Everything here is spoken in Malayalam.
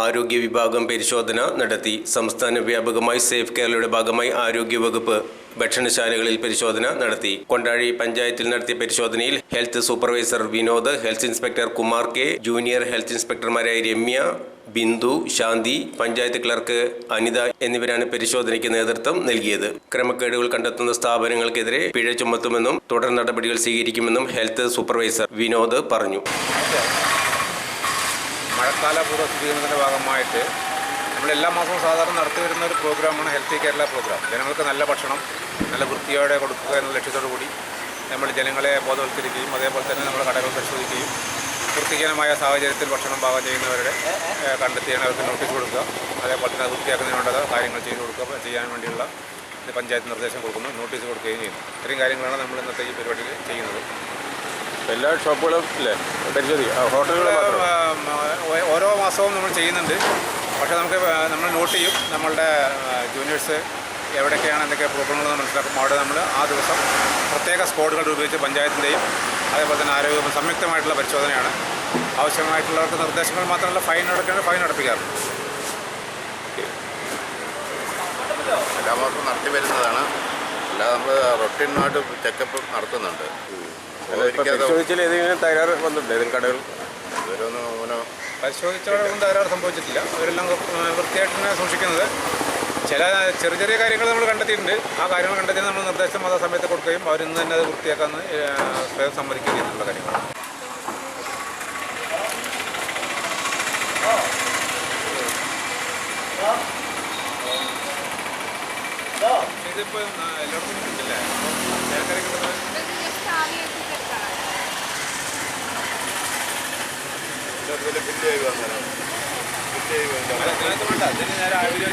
ആരോഗ്യ വിഭാഗം പരിശോധന നടത്തി. സംസ്ഥാന വ്യാപകമായി സേഫ് കേരളയുടെ ഭാഗമായി ആരോഗ്യവകുപ്പ് ഭക്ഷണശാലകളിൽ പരിശോധന നടത്തി. കൊണ്ടാഴി പഞ്ചായത്തിൽ നടത്തിയ പരിശോധനയിൽ health supervisor Vinod, health inspector Kumar K, junior health ഇൻസ്പെക്ടർമാരായ രമ്യ, ബിന്ദു, ശാന്തി, പഞ്ചായത്ത് ക്ലർക്ക് അനിത എന്നിവരാണ് പരിശോധനയ്ക്ക് നേതൃത്വം നൽകിയത്. ക്രമക്കേടുകൾ കണ്ടെത്തുന്ന സ്ഥാപനങ്ങൾക്കെതിരെ പിഴ ചുമത്തുമെന്നും തുടർ നടപടികൾ സ്വീകരിക്കുമെന്നും ഹെൽത്ത് സൂപ്പർവൈസർ വിനോദ് പറഞ്ഞു. മഴക്കാല പൂർവ്വസ്ഥിതികളുടെ ഭാഗമായിട്ട് നമ്മൾ എല്ലാ മാസവും സാധാരണ നടത്തി വരുന്ന ഒരു പ്രോഗ്രാമാണ് ഹെൽത്തി കേരള പ്രോഗ്രാം. ജനങ്ങൾക്ക് നല്ല ഭക്ഷണം നല്ല വൃത്തിയോടെ കൊടുക്കുക എന്ന ലക്ഷ്യത്തോടു കൂടി നമ്മൾ ജനങ്ങളെ ബോധവൽക്കരിക്കുകയും അതേപോലെ തന്നെ നമ്മുടെ കടകൾ പരിശോധിക്കുകയും വൃത്തിഹീനമായ സാഹചര്യത്തിൽ ഭക്ഷണം പാകം ചെയ്യുന്നവരുടെ കണ്ടെത്തിയാണ് അവർക്ക് നോട്ടീസ് കൊടുക്കുക. അതേപോലെ തന്നെ വൃത്തിയാക്കുന്നതിന് വേണ്ട കാര്യങ്ങൾ ചെയ്തു കൊടുക്കുക ചെയ്യാൻ വേണ്ടിയുള്ള പഞ്ചായത്ത് നിർദ്ദേശം കൊടുക്കുന്നു, നോട്ടീസ് കൊടുക്കുകയും ചെയ്യുന്നു. ഇത്രയും കാര്യങ്ങളാണ് നമ്മൾ ഇന്നത്തെ ഈ പരിപാടിയിൽ ചെയ്യുന്നത്. എല്ലാ ഷോപ്പുകളും ഇല്ലേ പരിശോധിക്കും, ഹോട്ടലുകൾ ഓരോ മാസവും നമ്മൾ ചെയ്യുന്നുണ്ട്. പക്ഷേ നമ്മൾ നോട്ട് ചെയ്യും നമ്മളുടെ ജൂനിയേഴ്സ് എവിടെയൊക്കെയാണ് എന്തൊക്കെ പ്രോബ്ലങ്ങളെന്ന് മനസ്സിലാക്കും. അവിടെ നമ്മൾ ആ ദിവസം പ്രത്യേക സ്ക്വാഡുകൾ രൂപീകരിച്ച് പഞ്ചായത്തിൻ്റെയും അതേപോലെ തന്നെ ആരോഗ്യ സംയുക്തമായിട്ടുള്ള പരിശോധനയാണ്. ആവശ്യമായിട്ടുള്ളവർക്ക് നിർദ്ദേശങ്ങൾ മാത്രമല്ല ഫൈൻ അടപ്പിക്കാറുണ്ട്. എല്ലാ മാസവും നടത്തി വരുന്നതാണ്. അല്ലാതെ നമ്മൾ റൊട്ടീനായിട്ട് ചെക്കപ്പ് നടത്തുന്നുണ്ട്. പരിശോധിച്ചാൽ ഏതെങ്കിലും തകരാറ് വന്നിട്ടുണ്ട് ഏതെങ്കിലും കടകൾ? പരിശോധിച്ചവരൊന്നും തകരാറ് സംഭവിച്ചിട്ടില്ല. അവരെല്ലാം വൃത്തിയായിട്ട് തന്നെ സൂക്ഷിക്കുന്നത്. ചില ചെറിയ കാര്യങ്ങൾ നമ്മൾ കണ്ടെത്തിയിട്ടുണ്ട്. ആ കാര്യങ്ങൾ കണ്ടെത്തി നമ്മൾ നിർദ്ദേശം ആ സമയത്ത് കൊടുക്കുകയും അവരിന്ന് തന്നെ അത് വൃത്തിയാക്കാമെന്ന് സ്വയം സമ്മതിക്കുകയും ചെയ്തിട്ടുള്ള കാര്യങ്ങളാണ്. ഇതിപ്പോൾ എല്ലായിടത്തും കിട്ടില്ലേ? ചേർക്കറി കിട്ടുന്നത് ബില്ല് ചെയ്യുക വേണ്ട. അതിന് നേരെ ആവില്ല.